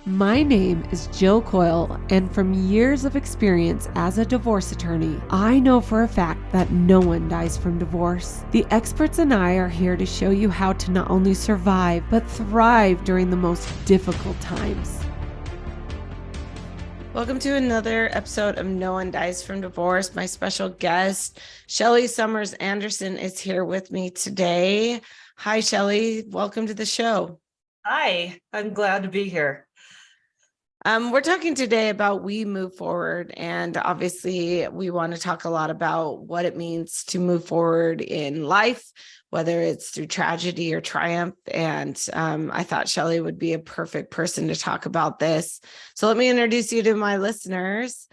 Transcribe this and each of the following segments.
My name is Jill Coyle, and from years of experience as a divorce attorney, I know for a fact that no one dies from divorce. The experts and I are here to show you how to not only survive, but thrive during the most difficult times. Welcome to another episode of No One Dies from Divorce. My special guest, Shelly Anderson, is here with me today. Hi, Shelly. Welcome to the show. Hi, I'm glad to be here. We're talking today about We Move Forward, and obviously we want to talk a lot about what it means to move forward in life, whether it's through tragedy or triumph. And I thought Shelly would be a perfect person to talk about this. So let me introduce you to my listeners.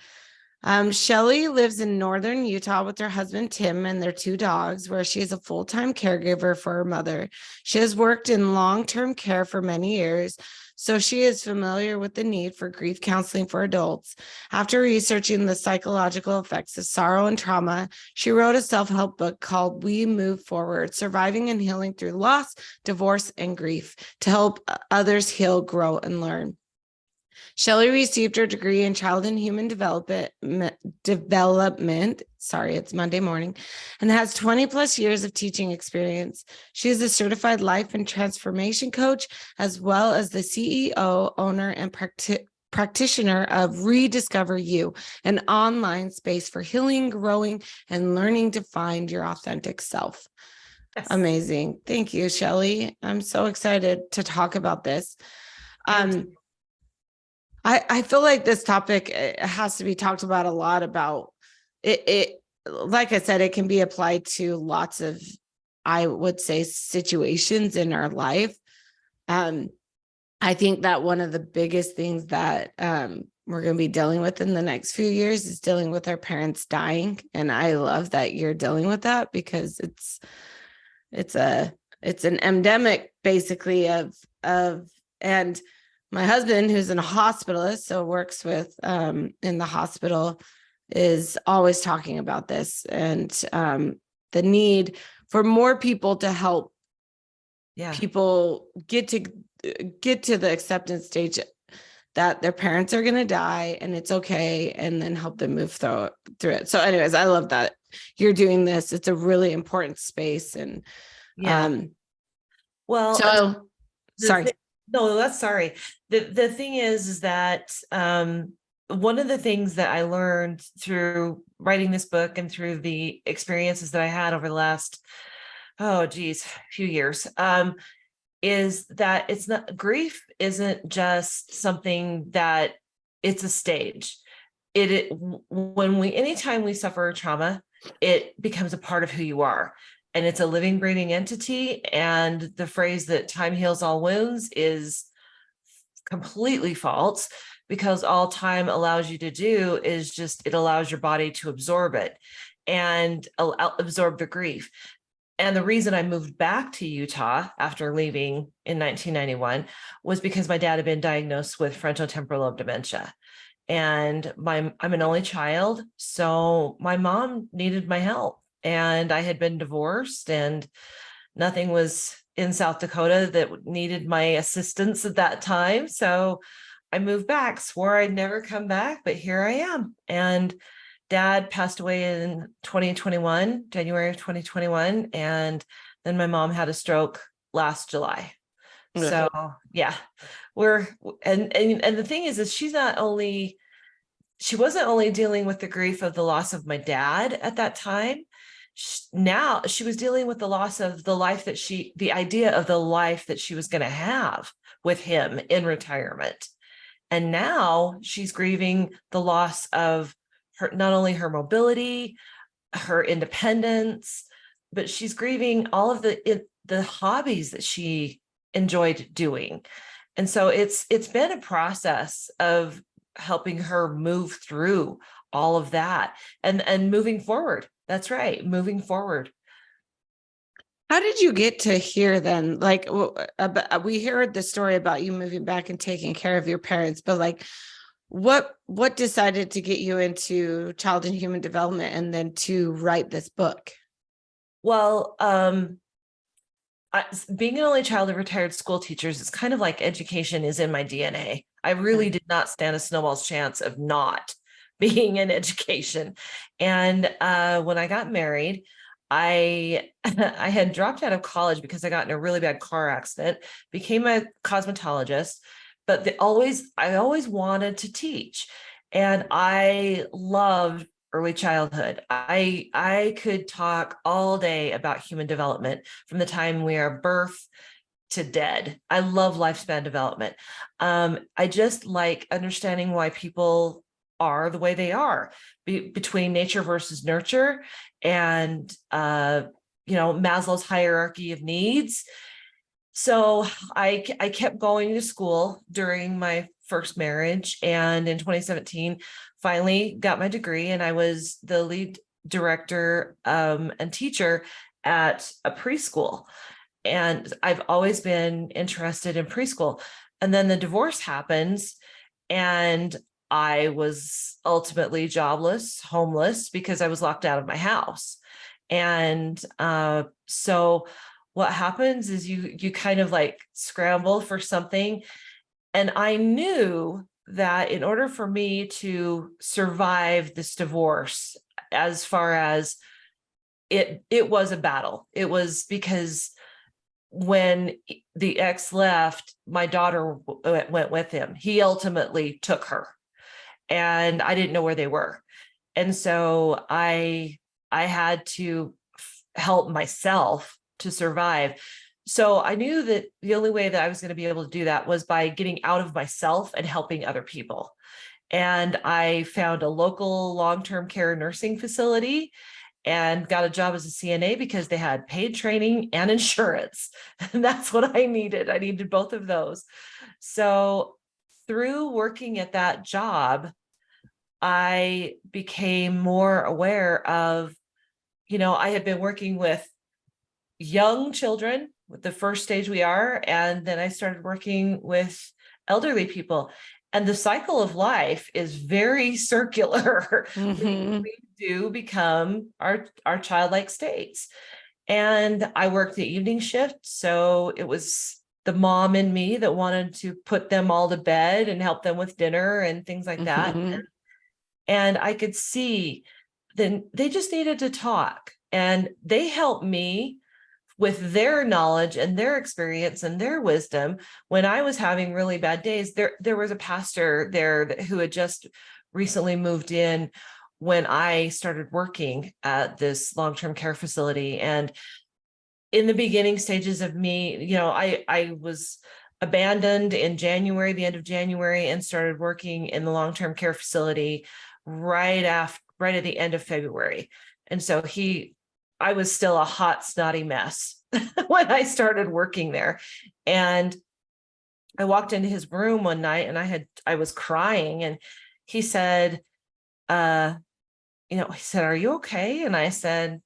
Shelly lives in northern Utah with her husband, Tim, and their two dogs, where she is a full-time caregiver for her mother. She has worked in long-term care for many years, so she is familiar with the need for grief counseling for adults. After researching the psychological effects of sorrow and trauma, she wrote a self-help book called We Move Forward, Surviving and Healing Through Loss, Divorce, and Grief to help others heal, grow, and learn. Shelly received her degree in child and human development. Sorry, it's Monday morning, and has 20 plus years of teaching experience. She is a certified life and transformation coach, as well as the CEO, owner, and practitioner of Rediscover You, an online space for healing, growing, and learning to find your authentic self. Yes. Amazing. Thank you, Shelly. I'm so excited to talk about this. I feel like this topic has to be talked about a lot about it. Like I said, it can be applied to lots of, I would say, situations in our life. I think that one of the biggest things that we're going to be dealing with in the next few years is dealing with our parents dying. And I love that you're dealing with that, because it's an endemic basically and my husband, who's a hospitalist, so works with in the hospital, is always talking about this, and the need for more people to help people get to the acceptance stage that their parents are going to die and it's okay, and then help them move through it. So anyways, I love that you're doing this. It's a really important space. And sorry. No, that's sorry. The thing is that one of the things that I learned through writing this book and through the experiences that I had over the last, few years, is that it's not, grief isn't just something that it's a stage. Anytime we suffer trauma, it becomes a part of who you are. And it's a living, breathing entity. And the phrase that time heals all wounds is completely false, because all time allows you to do is just, it allows your body to absorb it and absorb the grief. And the reason I moved back to Utah after leaving in 1991 was because my dad had been diagnosed with frontotemporal lobe dementia. And I'm an only child, so my mom needed my help. And I had been divorced, and nothing was in South Dakota that needed my assistance at that time. So I moved back, swore I'd never come back, but here I am. And Dad passed away in 2021, January of 2021. And then my mom had a stroke last July. Okay. So yeah, and the thing is she wasn't only dealing with the grief of the loss of my dad at that time. Now she was dealing with the loss of the idea of the life that she was going to have with him in retirement. And now she's grieving the loss of her, not only her mobility, her independence, but she's grieving all of the hobbies that she enjoyed doing. And so it's been a process of helping her move through all of that and moving forward. That's right. Moving forward. How did you get to here then? Like, we heard the story about you moving back and taking care of your parents, but like, what decided to get you into child and human development and then to write this book? Well, being an only child of retired school teachers, it's kind of like education is in my DNA. I really did not stand a snowball's chance of not being in education. And when I got married, I I had dropped out of college because I got in a really bad car accident, became a cosmetologist, but I always wanted to teach. And I loved early childhood. I could talk all day about human development from the time we are birth to dead. I love lifespan development. I just like understanding why people are the way they are between nature versus nurture, and Maslow's hierarchy of needs. So I kept going to school during my first marriage, and in 2017 finally got my degree, and I was the lead director and teacher at a preschool. And I've always been interested in preschool. And then the divorce happens, and I was ultimately jobless, homeless, because I was locked out of my house. And so what happens is you kind of like scramble for something. And I knew that in order for me to survive this divorce, as far as it was a battle, it was because when the ex left, my daughter went with him. He ultimately took her, and I didn't know where they were. And so I had to help myself to survive. So I knew that the only way that I was going to be able to do that was by getting out of myself and helping other people. And I found a local long-term care nursing facility and got a job as a CNA because they had paid training and insurance. And that's what I needed. I needed both of those. So through working at that job, I became more aware of, I had been working with young children with the first stage we are, and then I started working with elderly people. And the cycle of life is very circular. Mhm. We do become our childlike states. And I worked the evening shift. So it was the mom in me that wanted to put them all to bed and help them with dinner and things like that. Mhm. And I could see then they just needed to talk, and they helped me with their knowledge and their experience and their wisdom. When I was having really bad days, there was a pastor there who had just recently moved in when I started working at this long-term care facility. And in the beginning stages of me, I was abandoned in January, the end of January, and started working in the long-term care facility right at the end of February. And so I was still a hot, snotty mess when I started working there. And I walked into his room one night, and I was crying, and he said, "Are you okay?" And I said,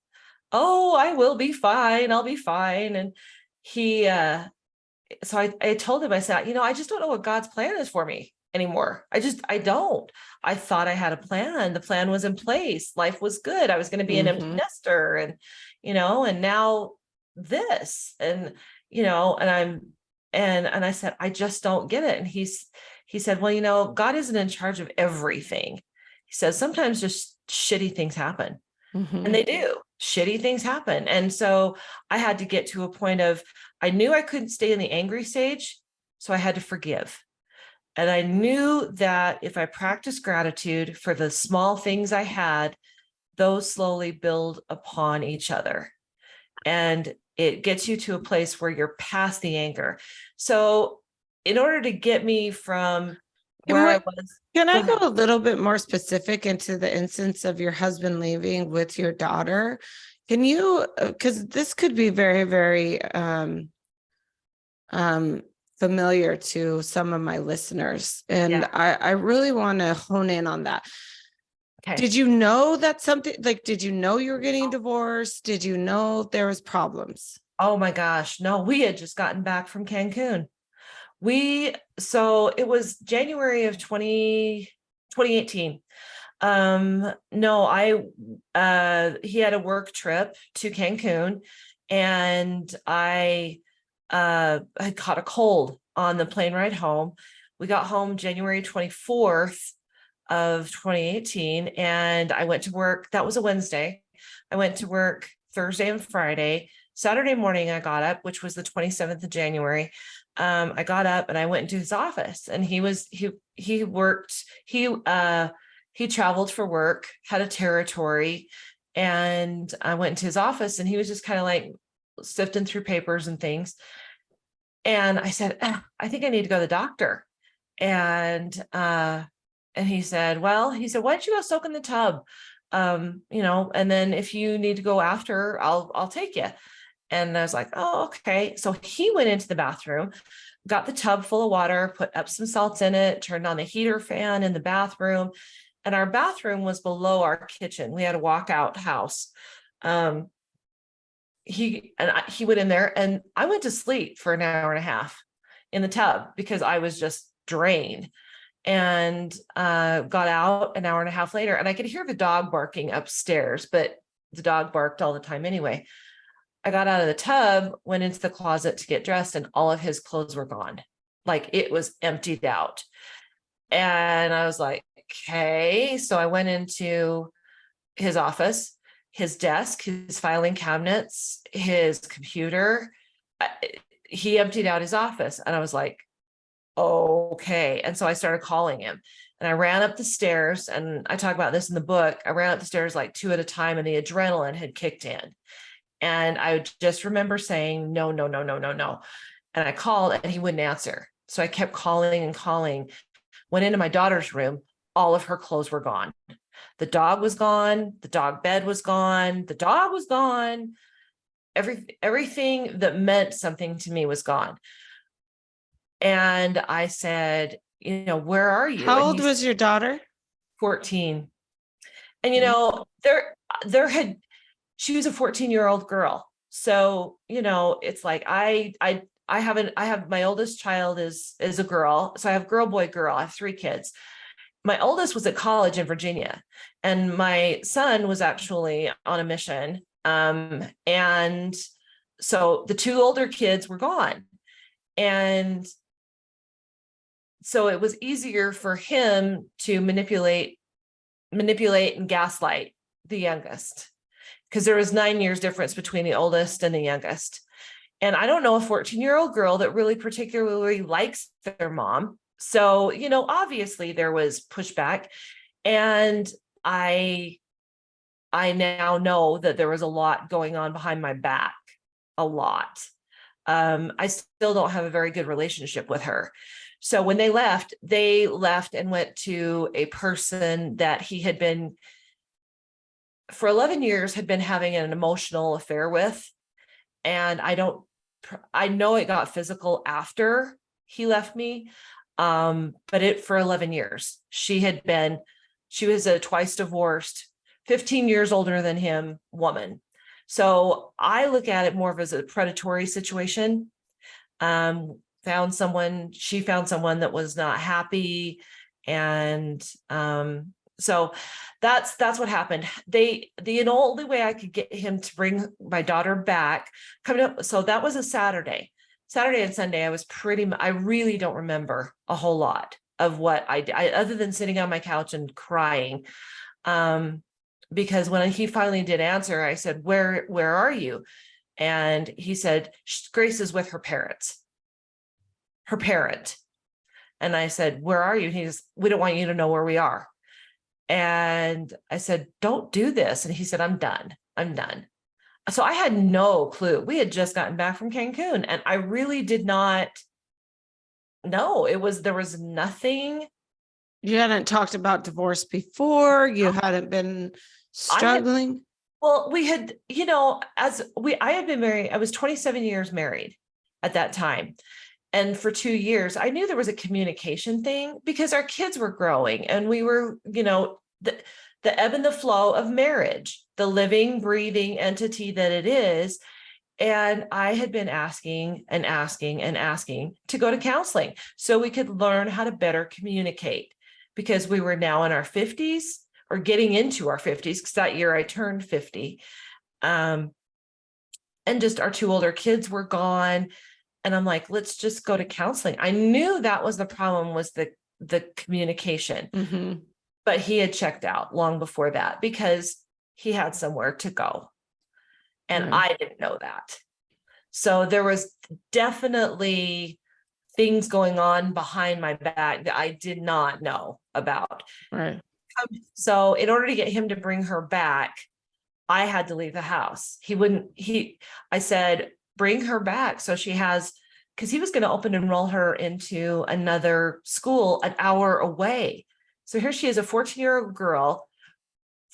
"Oh, I will be fine. I'll be fine." And so I told him, I said, I just don't know what God's plan is for me anymore. I don't. I thought I had a plan. The plan was in place. Life was good. I was going to be an empty Mhm. nester, and now this, and and I said, I just don't get it. And he said, well, God isn't in charge of everything. He says, sometimes just shitty things happen. And Mhm. they do. Shitty things happen. And so I had to get to a point of, I knew I couldn't stay in the angry stage, so I had to forgive. And I knew that if I practiced gratitude for the small things I had, those slowly build upon each other. And it gets you to a place where you're past the anger. So in order to get me from And where I what was, can go I go ahead. a little bit more specific into the instance of your husband leaving with your daughter? Can you, because this could be very, very um, familiar to some of my listeners, and Yeah. I really want to hone in on that. Okay. Did you know that something like, did you know you were getting divorced? Did you know there was problems? Oh my gosh. No, we had just gotten back from Cancun. So it was January of 2018. No, he had a work trip to Cancun, and I caught a cold on the plane ride home. We got home January 24th of 2018, and I went to work. That was a Wednesday. I went to work Thursday and Friday. Saturday morning, I got up, which was the 27th of January. I got up and I went into his office, and he worked, he traveled for work, had a territory, and I went into his office, and he was just kind of like sifting through papers and things. And I said, I think I need to go to the doctor. And he said, well, he said, why don't you go soak in the tub? And then if you need to go after, I'll take you. And I was like, oh, okay. So he went into the bathroom, got the tub full of water, put Epsom salts in it, turned on the heater fan in the bathroom. And our bathroom was below our kitchen. We had a walkout house. He went in there, and I went to sleep for an hour and a half in the tub because I was just drained, and got out an hour and a half later, and I could hear the dog barking upstairs, but the dog barked all the time anyway. I got out of the tub, went into the closet to get dressed, and all of his clothes were gone. Like, it was emptied out. And I was like, okay. So I went into his office, his desk, his filing cabinets, his computer. He emptied out his office, and I was like, okay. And so I started calling him, and I ran up the stairs, and I talk about this in the book. I ran up the stairs like two at a time, and the adrenaline had kicked in. And I just remember saying, no, no, no, no, no, no. And I called, and he wouldn't answer. So I kept calling and calling, went into my daughter's room. All of her clothes were gone. The dog was gone. The dog bed was gone. The dog was gone. Everything that meant something to me was gone. And I said, where are you? How old was your daughter? 14. And she was a 14-year-old girl. So, it's like I have my oldest child is a girl. So I have girl, boy, girl. I have 3 kids. My oldest was at college in Virginia, and my son was actually on a mission. And so the 2 older kids were gone. And so it was easier for him to manipulate and gaslight the youngest, because there was 9 years difference between the oldest and the youngest. And I don't know a 14-year-old girl that really particularly likes their mom. So, obviously there was pushback, and I now know that there was a lot going on behind my back, a lot. I still don't have a very good relationship with her. So when they left and went to a person that he had been, for 11 years, had been having an emotional affair with. And I know it got physical after he left me. But for 11 years, she was a twice divorced, 15 years older than him woman. So I look at it more of as a predatory situation. She found someone that was not happy. And, so that's what happened. The only way I could get him to bring my daughter back coming up. So that was a Saturday and Sunday. I really don't remember a whole lot of what I did, other than sitting on my couch and crying. Because when he finally did answer, I said, where are you? And he said, Grace is with her parent. And I said, where are you? He says, we don't want you to know where we are. And I said, don't do this. And he said, I'm done. So I had no clue. We had just gotten back from Cancun, and I really did not know. There was nothing. You hadn't talked about divorce before. You hadn't been struggling. We had, I had been married. I was 27 years married at that time. And for 2 years, I knew there was a communication thing, because our kids were growing, and we were, the ebb and the flow of marriage, the living, breathing entity that it is. And I had been asking to go to counseling so we could learn how to better communicate, because we were now in our 50s, or getting into our 50s, because that year I turned 50. And just our 2 older kids were gone. And I'm like, let's just go to counseling. I knew that was the problem, was the communication, Mhm. but he had checked out long before that because he had somewhere to go. And Right. I didn't know that. So there was definitely things going on behind my back that I did not know about. Right. So in order to get him to bring her back, I had to leave the house. I said, bring her back. So she has, because he was going to open enroll her into another school an hour away. So here she is, a 14-year-old girl.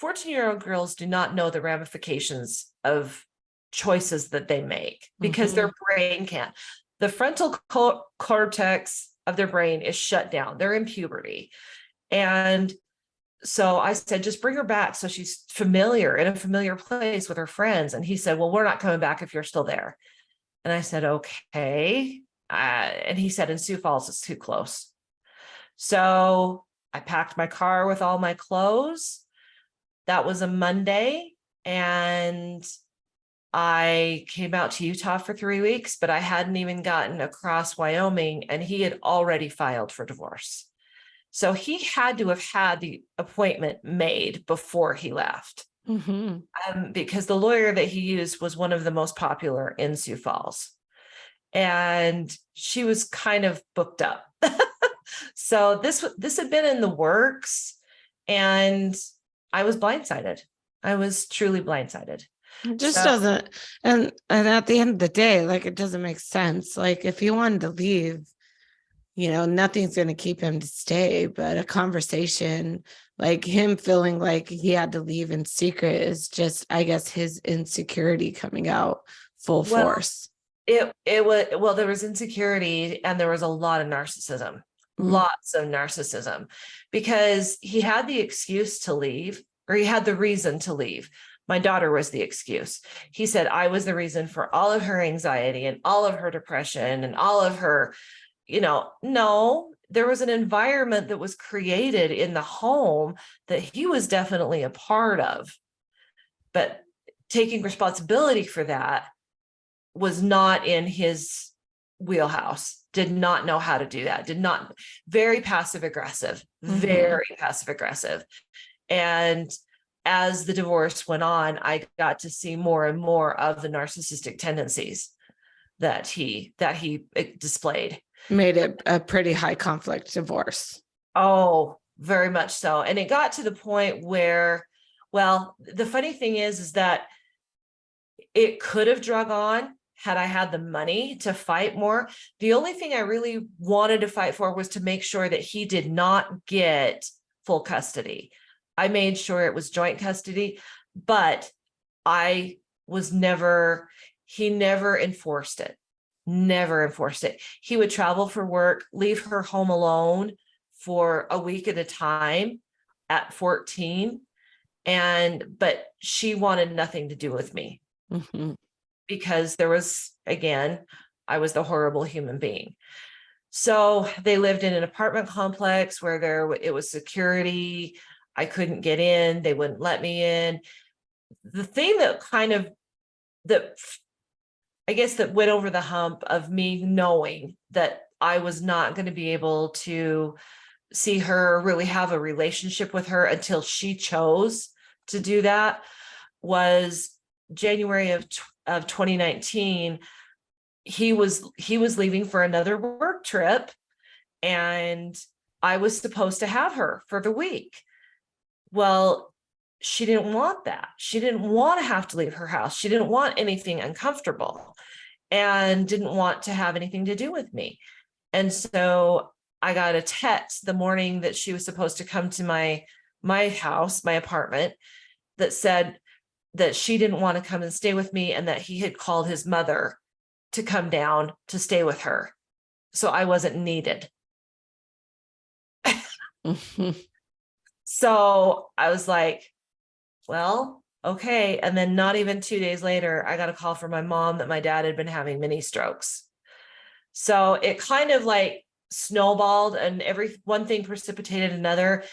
14-year-old girls do not know the ramifications of choices that they make because their brain can't. The frontal cortex of their brain is shut down. They're in puberty. And so I said, just bring her back so she's familiar, in a familiar place with her friends. And he said, well, we're not coming back if you're still there. And I said, okay. And he said, in Sioux Falls, it's too close. So I packed my car with all my clothes. That was a Monday. And I came out to Utah for 3 weeks, but I hadn't even gotten across Wyoming, and he had already filed for divorce. So he had to have had the appointment made before he left, because the lawyer that he used was one of the most popular in Sioux Falls. And she was kind of booked up. So this had been in the works, and I was blindsided. I was truly blindsided. It just So, doesn't, and at the end of the day, like, it doesn't make sense. Like, if he wanted to leave, nothing's going to keep him to stay, but a conversation, like him feeling like he had to leave in secret, is just, I guess, his insecurity coming out full well, force. it was, well, there was insecurity and there was a lot of narcissism, lots of narcissism, because he had the excuse to leave, or he had the reason to leave. My daughter was the excuse. He said, I was the reason for all of her anxiety and all of her depression and all of her, no, there was an environment that was created in the home that he was definitely a part of, but taking responsibility for that was not in his wheelhouse, did not know how to do that, very passive aggressive, very passive aggressive. And as the divorce went on, I got to see more and more of the narcissistic tendencies that he displayed. Made it a pretty high conflict divorce. Oh, very much so. And it got to the point where, well, the funny thing is that it could have drug on had I had the money to fight more. The only thing I really wanted to fight for was to make sure that he did not get full custody. I made sure it was joint custody, but he never enforced it. Never enforced it. He would travel for work, leave her home alone for a week at a time at 14. But she wanted nothing to do with me because there was, again, I was the horrible human being. So they lived in an apartment complex where it was security. I couldn't get in. They wouldn't let me in. The thing that I guess that went over the hump of me knowing that I was not going to be able to see her, really have a relationship with her until she chose to do that, was January of 2019. He was leaving for another work trip, and I was supposed to have her for the week. Well, she didn't want that. She didn't want to have to leave her house. She didn't want anything uncomfortable and didn't want to have anything to do with me. And so I got a text the morning that she was supposed to come to my house, my apartment, that said that she didn't want to come and stay with me, and that he had called his mother to come down to stay with her. So I wasn't needed. So I was like, well, okay. And then not even 2 days later, I got a call from my mom that my dad had been having mini strokes. So it kind of like snowballed, and one thing precipitated another.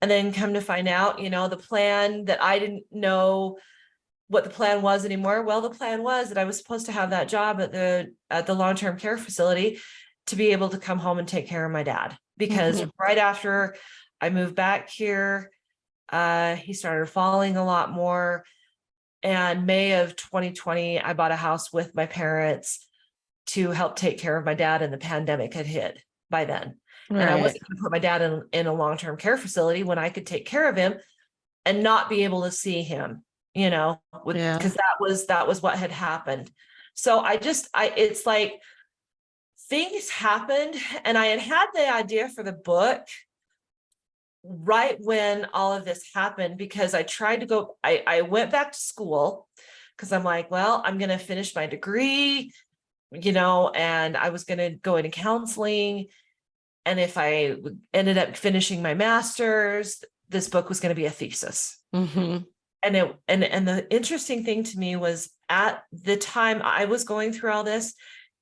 And then come to find out, the plan that I didn't know what the plan was anymore. Well, the plan was that I was supposed to have that job at the long-term care facility to be able to come home and take care of my dad. Because right after I moved back here, he started falling a lot more. And May of 2020, I bought a house with my parents to help take care of my dad, and the pandemic had hit by then. And I Right. wasn't going to put my dad in a long-term care facility when I could take care of him and not be able to see him, Yeah. because that was what had happened. So it's like things happened, and I had the idea for the book right when all of this happened, because I went back to school because I'm like, well, I'm going to finish my degree, and I was going to go into counseling. And if I ended up finishing my master's, this book was going to be a thesis. Mm-hmm. And the interesting thing to me was, at the time I was going through all this,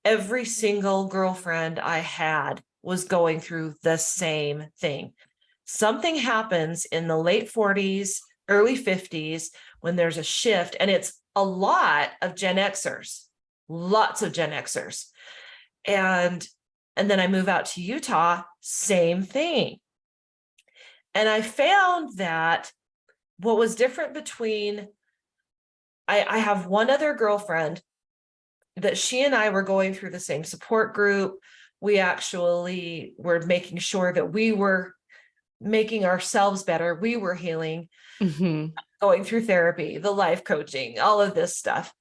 every single girlfriend I had was going through the same thing. Something happens in the late 40s, early 50s, when there's a shift, and it's a lot of Gen Xers, lots of Gen Xers. And then I move out to Utah, same thing. And I found that what was different between, I have one other girlfriend that she and I were going through the same support group. We actually were making sure that we were making ourselves better. We were healing, going through therapy, the life coaching, all of this stuff,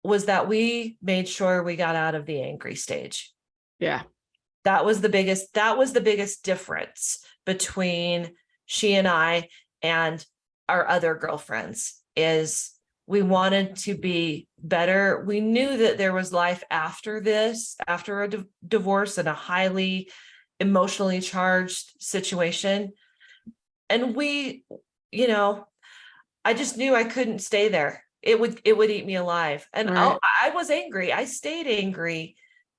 was that we made sure we got out of the angry stage. Yeah. That was the biggest difference between she and I and our other girlfriends, is we wanted to be better. We knew that there was life after this, after a divorce and a highly emotionally charged situation. And I just knew I couldn't stay there. It would eat me alive. And Right. I was angry. I stayed angry.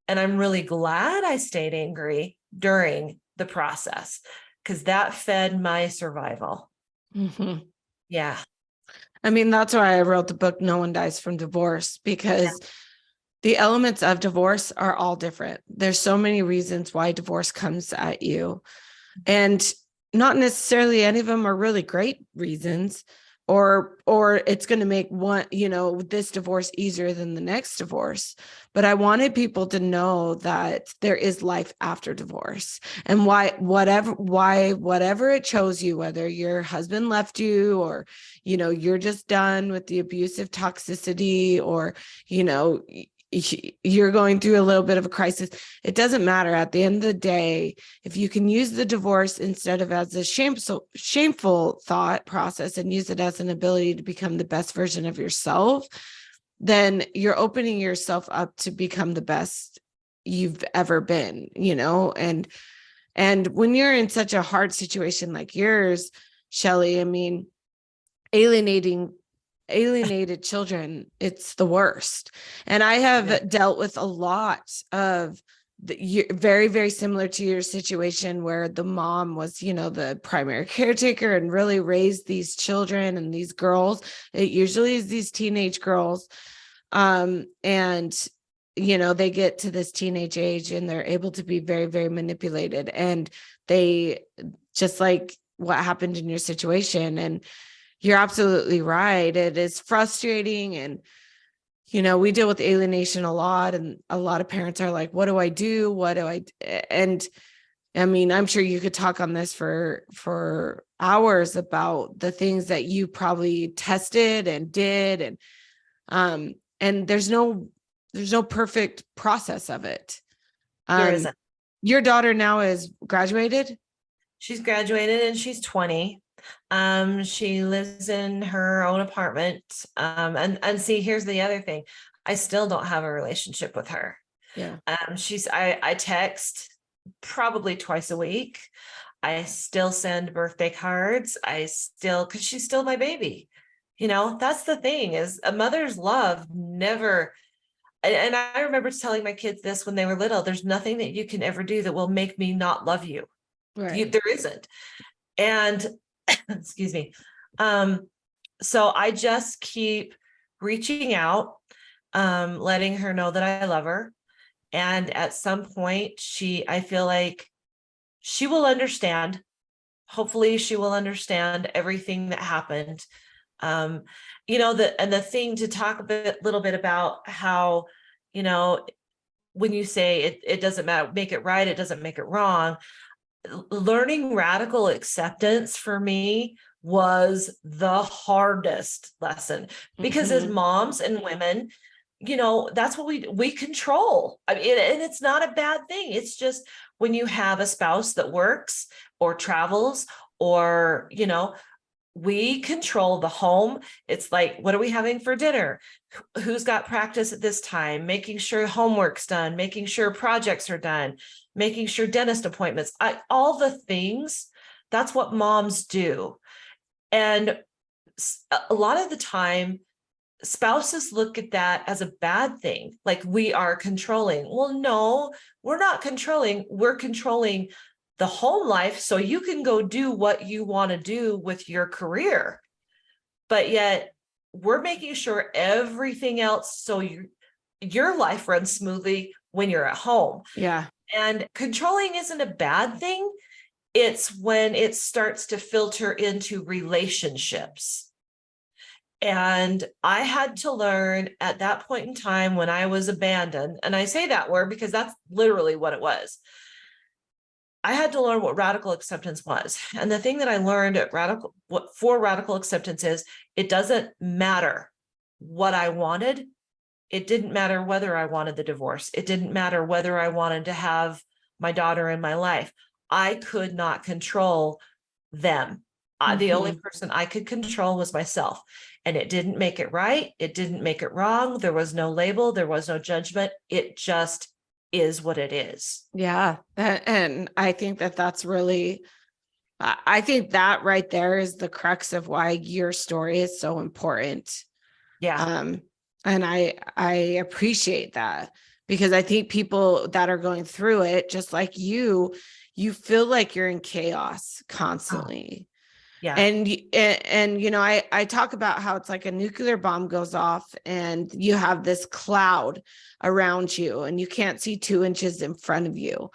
And I'm really glad I stayed angry during the process, because that fed my survival. Mm-hmm. Yeah. I mean, that's why I wrote the book, No One Dies from Divorce, because the elements of divorce are all different. There's so many reasons why divorce comes at you, and not necessarily any of them are really great reasons, or it's going to make one, this divorce easier than the next divorce. But I wanted people to know that there is life after divorce, and whatever it chose you, whether your husband left you, or, you're just done with the abusive toxicity, or, you're going through a little bit of a crisis. It doesn't matter. At the end of the day, if you can use the divorce instead of as a shameful thought process, and use it as an ability to become the best version of yourself, then you're opening yourself up to become the best you've ever been, and when you're in such a hard situation like yours, Shelly, I mean, alienated children, it's the worst. And I have dealt with a lot of very, very similar to your situation, where the mom was, the primary caretaker and really raised these children and these girls. It usually is these teenage girls. And they get to this teenage age and they're able to be very, very manipulated. And they, just like what happened in your situation. And you're absolutely right. It is frustrating. And, we deal with alienation a lot, and a lot of parents are like, what do I do? And I mean, I'm sure you could talk on this for hours about the things that you probably tested and did. And there's no perfect process of it. There isn't. Your daughter now is graduated? She's graduated and she's 20. She lives in her own apartment. And see, here's the other thing. I still don't have a relationship with her. Yeah. I text probably twice a week. I still send birthday cards. Cause she's still my baby. That's the thing, is a mother's love never. And I remember telling my kids this when they were little: there's nothing that you can ever do that will make me not love you. Right. There isn't. And excuse me. So I just keep reaching out, letting her know that I love her. And at some point, I feel like she will understand. Hopefully she will understand everything that happened. The thing to talk little bit about how, when you say it doesn't matter, make it right, it doesn't make it wrong. Learning radical acceptance for me was the hardest lesson, because as moms and women, that's what we control. I mean, and it's not a bad thing. It's just when you have a spouse that works or travels, or, we control the home. It's like, what are we having for dinner? Who's got practice at this time? Making sure homework's done, making sure projects are done, making sure dentist appointments, all the things. That's what moms do. And a lot of the time, spouses look at that as a bad thing, like we are controlling. Well, no, we're not controlling. We're controlling the home life so you can go do what you want to do with your career. But yet we're making sure everything else, so your life runs smoothly when you're at home. Yeah. And controlling isn't a bad thing. It's when it starts to filter into relationships. And I had to learn at that point in time when I was abandoned, and I say that word because that's literally what it was. I had to learn what radical acceptance was. And the thing that I learned for radical acceptance is, it doesn't matter what I wanted. It didn't matter whether I wanted the divorce. It didn't matter whether I wanted to have my daughter in my life. I could not control them. The only person I could control was myself. And it didn't make it right. It didn't make it wrong. There was no label. There was no judgment. It just is what it is. Yeah. And I think that's really, I think that right there is the crux of why your story is so important. Yeah. And I appreciate that, because I think people that are going through it, just like you feel like you're in chaos constantly. Yeah. And I talk about how it's like a nuclear bomb goes off and you have this cloud around you and you can't see 2 inches in front of you.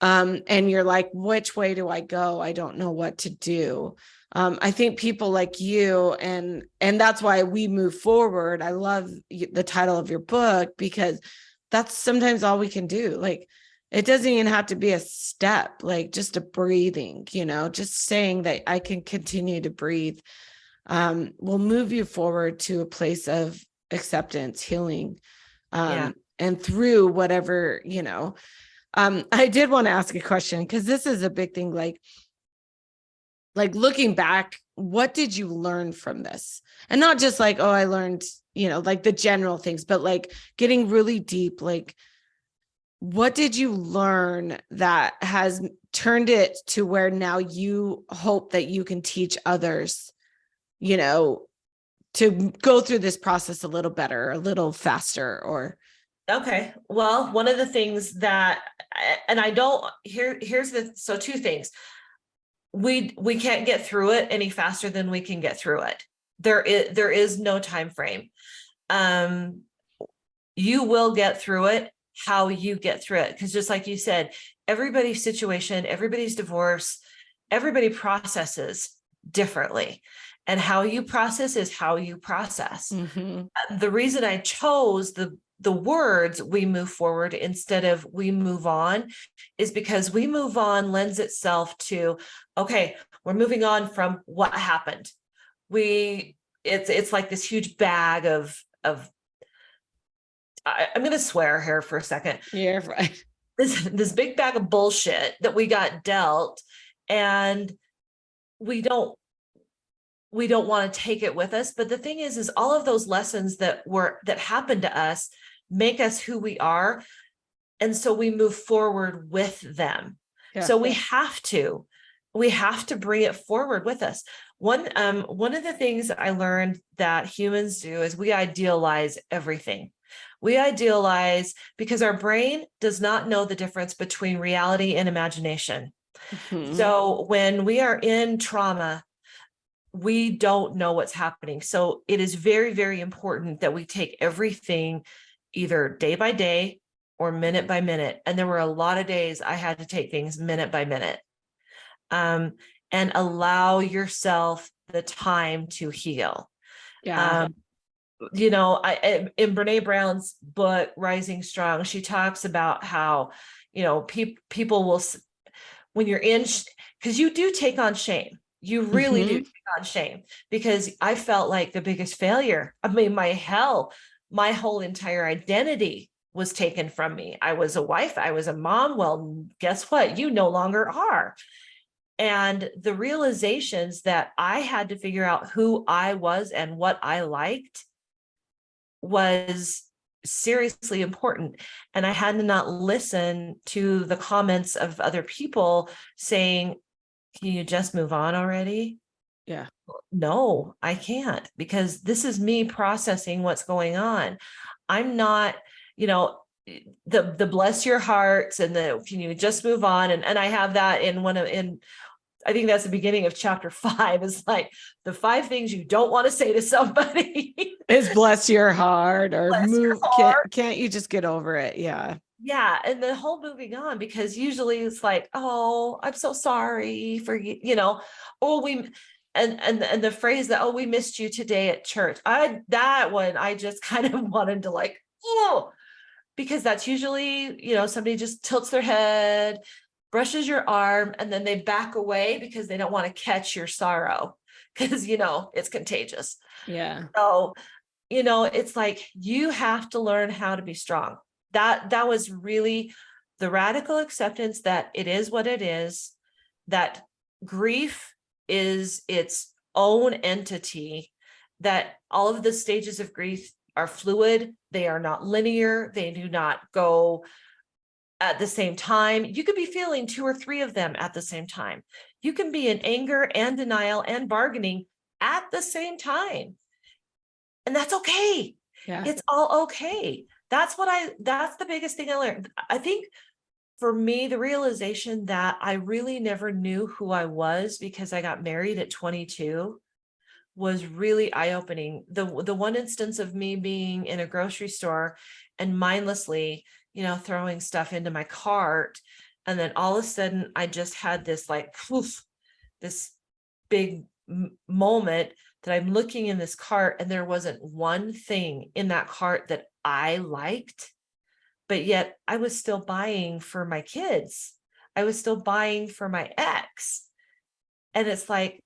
And you're like, which way do I go? I don't know what to do. I think people like you, and that's why we move forward. I love the title of your book, because that's sometimes all we can do. Like, it doesn't even have to be a step, like just a breathing, just saying that I can continue to breathe will move you forward to a place of acceptance, healing, and through whatever, I did want to ask a question, because this is a big thing, like looking back, what did you learn from this? And not just like, oh, I learned, like the general things, but like getting really deep, like, what did you learn that has turned it to where now you hope that you can teach others, to go through this process a little better, a little faster, or? Okay. Well, one of the things that, and I don't, so 2 things. We can't get through it any faster than we can get through it. There is no time frame. You will get through it how you get through it. Because just like you said, everybody's situation, everybody's divorce, everybody processes differently. And how you process is how you process. The reason I chose the words "we move forward" instead of "we move on" is because "we move on" lends itself to, okay, we're moving on from what happened. It's like this huge bag of I'm going to swear here for a second. Yeah, right. This big bag of bullshit that we got dealt, and we don't want to take it with us. But the thing is all of those lessons that happened to us make us who we are. And so we move forward with them. Yeah. So we have to bring it forward with us. One of the things I learned that humans do is we idealize everything. We idealize because our brain does not know the difference between reality and imagination. So when we are in trauma, we don't know what's happening. So it is very, very important that we take everything either day by day or minute by minute. And there were a lot of days I had to take things minute by minute, and allow yourself the time to heal. Yeah. In Brene Brown's book, Rising Strong, she talks about how, people will, when you're in, because you do take on shame. You really do Mhm. take on shame, because I felt like the biggest failure. I mean, my whole entire identity was taken from me. I was a wife, I was a mom. Well, guess what? You no longer are. And the realizations that I had to figure out who I was and what I liked was seriously important. And I had to not listen to the comments of other people saying, can you just move on already? Yeah. No, I can't, because this is me processing what's going on. I'm not, the bless your hearts and the can you just move on. And I have that in I think that's the beginning of chapter 5, is like the 5 things you don't want to say to somebody. Is bless your heart or Bless your move. heart. Can't you just get over it? Yeah. Yeah. And the whole moving on, because usually it's like, oh, I'm so sorry for oh, and the phrase that, oh, we missed you today at church. That one, I just kind of wanted to like, oh, because that's usually, somebody just tilts their head, brushes your arm, and then they back away because they don't want to catch your sorrow, because, it's contagious. Yeah. So, it's like, you have to learn how to be strong. That was really the radical acceptance that it is what it is, that grief is its own entity, that all of the stages of grief are fluid. They are not linear. They do not go at the same time. You could be feeling 2 or 3 of them at the same time. You can be in anger and denial and bargaining at the same time. And that's okay. Yeah. It's all okay. That's the biggest thing I learned. I think for me, the realization that I really never knew who I was because I got married at 22 was really eye-opening. The one instance of me being in a grocery store and mindlessly, throwing stuff into my cart. And then all of a sudden I just had this like, poof, this big moment that I'm looking in this cart and there wasn't one thing in that cart that I liked, but yet I was still buying for my kids. I was still buying for my ex. And it's like,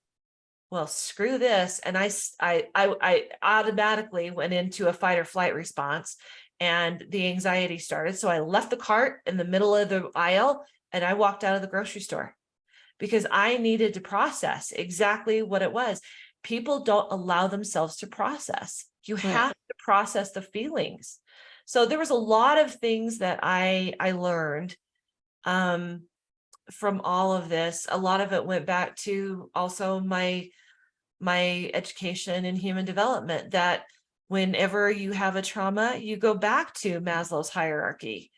well, screw this. And I automatically went into a fight or flight response, and the anxiety started. So I left the cart in the middle of the aisle and I walked out of the grocery store, because I needed to process exactly what it was. People don't allow themselves to process. You Right. have to process the feelings. So there was a lot of things that I learned from all of this. A lot of it went back to also my education in human development, that whenever you have a trauma, you go back to Maslow's hierarchy.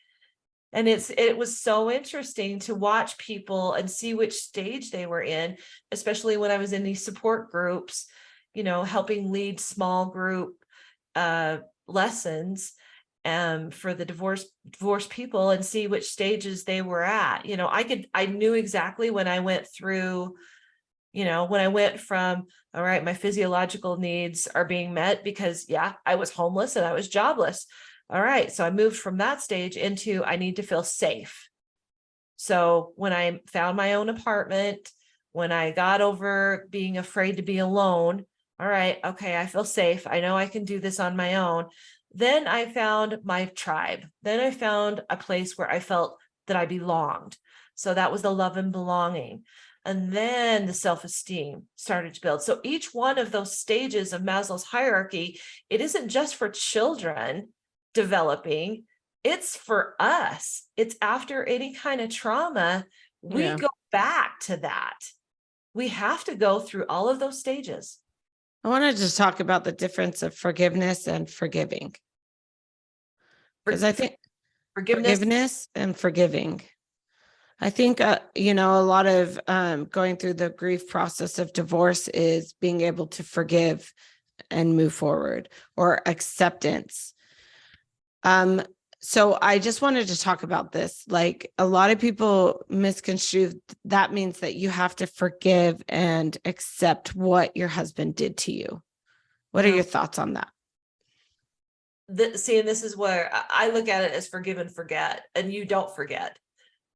And it was so interesting to watch people and see which stage they were in, especially when I was in these support groups, helping lead small group lessons for the divorced people, and see which stages they were at. I knew exactly when I went through, when I went from, all right, my physiological needs are being met because I was homeless and I was jobless. All right. So I moved from that stage into, I need to feel safe. So when I found my own apartment, when I got over being afraid to be alone, all right, okay, I feel safe. I know I can do this on my own. Then I found my tribe. Then I found a place where I felt that I belonged. So that was the love and belonging. And then the self-esteem started to build. So each one of those stages of Maslow's hierarchy, it isn't just for children developing, it's for us. It's after any kind of trauma, we Yeah. go back to that. We have to go through all of those stages. I want to just talk about the difference of forgiveness and forgiving, because I think Forgiveness. forgiveness and forgiving. I think, a lot of going through the grief process of divorce is being able to forgive and move forward, or acceptance. Um, so I just wanted to talk about this. Like, a lot of people misconstrue that means that you have to forgive and accept what your husband did to you. What are No. your thoughts on that? See, and this is where I look at it as forgive and forget, and you don't forget,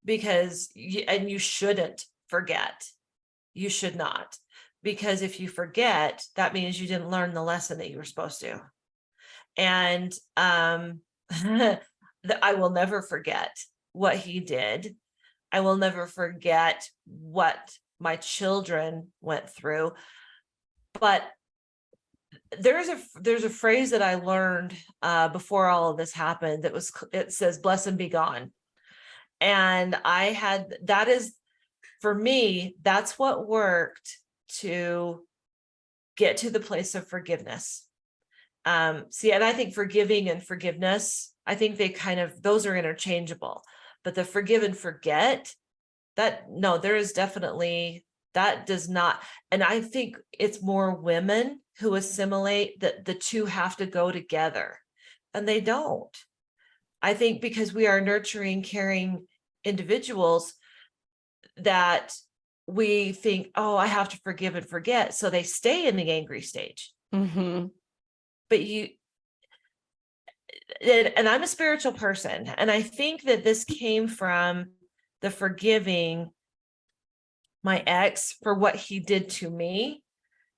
because you shouldn't forget. You should not, because if you forget, that means you didn't learn the lesson that you were supposed to. And I will never forget what he did. I will never forget what my children went through. But there's a phrase that I learned before all of this happened, it says, bless and be gone. And that is, for me, that's what worked to get to the place of forgiveness. See, and I think forgiving and forgiveness, I think those are interchangeable, but the forgive and forget, there is definitely, that does not. And I think it's more women who assimilate that the two have to go together, and they don't. I think because we are nurturing, caring individuals, that we think, oh, I have to forgive and forget. So they stay in the angry stage. Mm-hmm. But and I'm a spiritual person, and I think that this came from the forgiving my ex for what he did to me.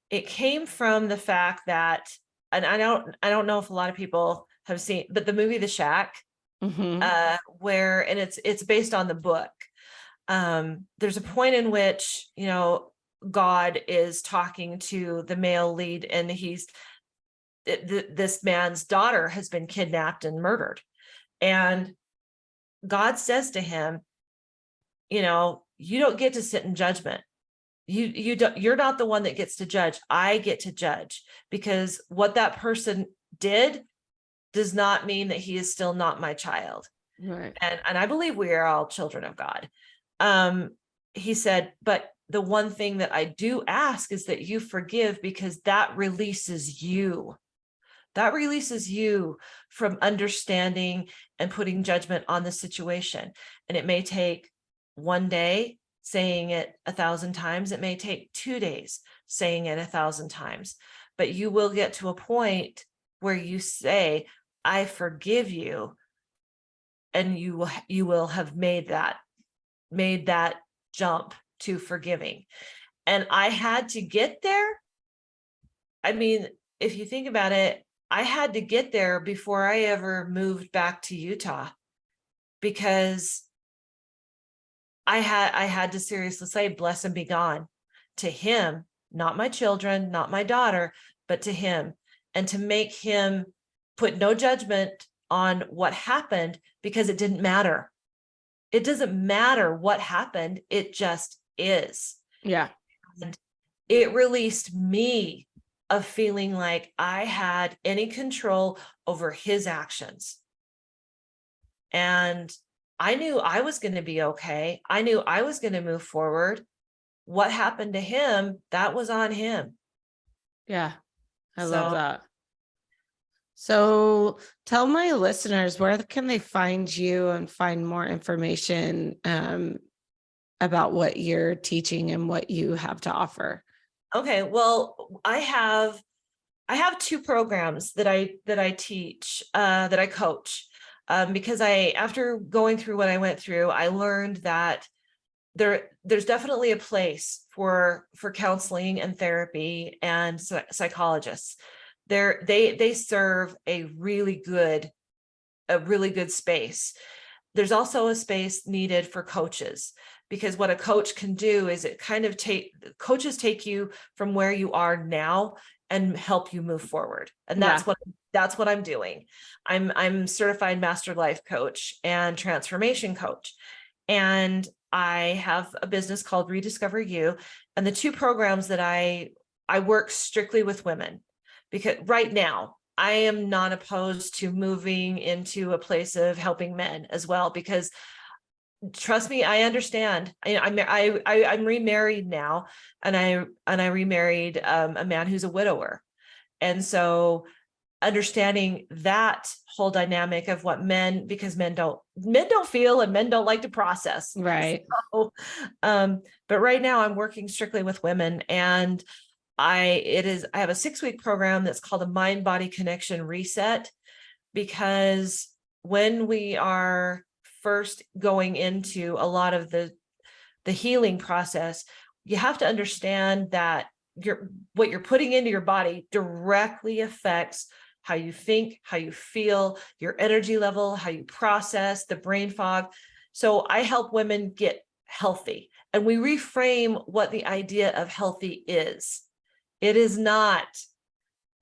It came from the fact that, and I don't know if a lot of people have seen, but the movie The Shack, Mm-hmm. where, and it's based on the book. There's a point in which, God is talking to the male lead, and this man's daughter has been kidnapped and murdered. And God says to him, you don't get to sit in judgment. You're not the one that gets to judge. I get to judge, because what that person did does not mean that he is still not my child. Right. And I believe we are all children of God. He said, but the one thing that I do ask is that you forgive, because that releases you. That releases you from understanding and putting judgment on the situation. And it may take one day saying it 1,000 times. It may take 2 days saying it 1,000 times, but you will get to a point where you say, I forgive you. And you will have made that jump to forgiving. And I had to get there. I mean, if you think about it, I had to get there before I ever moved back to Utah, because I had to seriously say, bless and be gone to him, not my children, not my daughter, but to him, and to make him put no judgment on what happened, because it didn't matter. It doesn't matter what happened. It just is. Yeah. And it released me of feeling like I had any control over his actions. And I knew I was going to be okay. I knew I was going to move forward. What happened to him, that was on him. Yeah. I love that. So tell my listeners, where can they find you and find more information about what you're teaching and what you have to offer? Okay, well, I have 2 programs that I teach, that I coach, because after going through what I went through, I learned that there's definitely a place for counseling and therapy and psychologists. They serve a really good space. There's also a space needed for coaches, because what a coach can do is coaches take you from where you are now and help you move forward. And that's what I'm doing. I'm certified master life coach and transformation coach. And I have a business called Rediscover You. And the 2 programs that I work strictly with women, because right now I am not opposed to moving into a place of helping men as well, because trust me, I understand. I'm remarried now, and I remarried a man who's a widower. And so understanding that whole dynamic of what because men don't feel, and men don't like to process. Right. So, but right now I'm working strictly with women, and I have a 6-week program that's called a Mind Body Connection Reset, because when we are first going into a lot of the healing process, you have to understand that what you're putting into your body directly affects how you think, how you feel, your energy level, how you process, the brain fog. So I help women get healthy, and we reframe what the idea of healthy is. There is not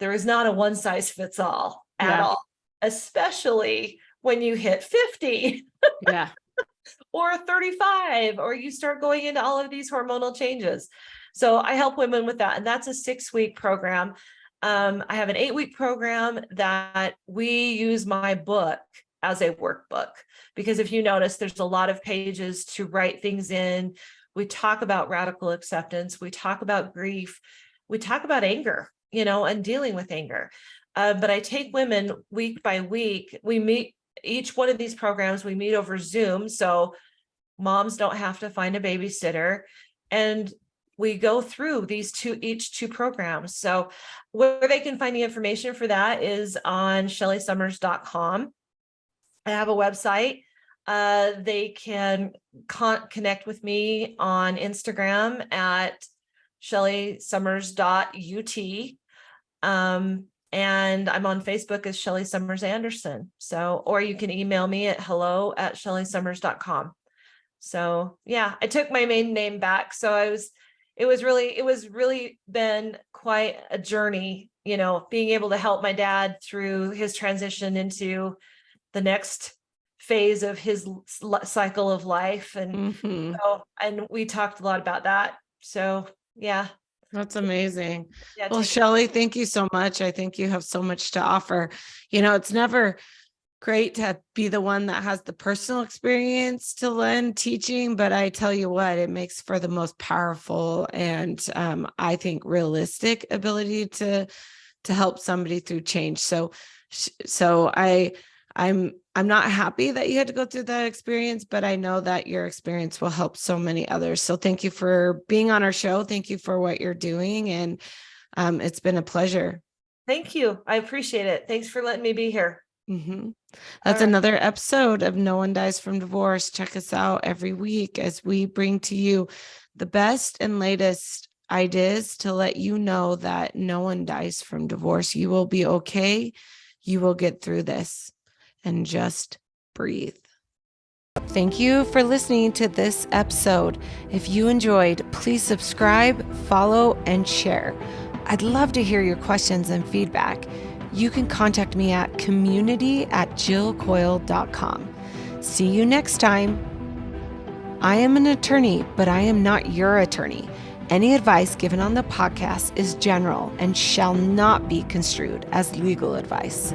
a one size fits all at all, especially when you hit 50 Yeah. or 35, or you start going into all of these hormonal changes. So I help women with that. And that's a 6-week program. I have an 8-week program that we use my book as a workbook, because if you notice, there's a lot of pages to write things in. We talk about radical acceptance. We talk about grief. We talk about anger, and dealing with anger. But I take women week by week. We meet each one of these programs. We meet over Zoom, so moms don't have to find a babysitter, and we go through each two programs. So where they can find the information for that is on shellysummers.com. I have a website. They can connect with me on Instagram at shellysummers.ut. And I'm on Facebook as Shelly Summers Anderson. So, or you can email me at hello@shellysummers.com. So yeah, I took my maiden name back. So it was really been quite a journey, being able to help my dad through his transition into the next phase of his cycle of life. And and we talked a lot about that. So yeah. That's amazing. Yeah, Well, Shelly, thank you so much. I think you have so much to offer. It's never great to be the one that has the personal experience to lend teaching, but I tell you what, it makes for the most powerful and I think realistic ability to help somebody through change. So I'm not happy that you had to go through that experience, but I know that your experience will help so many others. So thank you for being on our show. Thank you for what you're doing. And it's been a pleasure. Thank you. I appreciate it. Thanks for letting me be here. Mm-hmm. That's another episode of No One Dies from Divorce. Check us out every week as we bring to you the best and latest ideas to let you know that no one dies from divorce. You will be okay. You will get through this, and just breathe. Thank you for listening to this episode. If you enjoyed, please subscribe, follow, and share. I'd love to hear your questions and feedback. You can contact me at community@jillcoyle.com. See you next time. I am an attorney, but I am not your attorney. Any advice given on the podcast is general and shall not be construed as legal advice.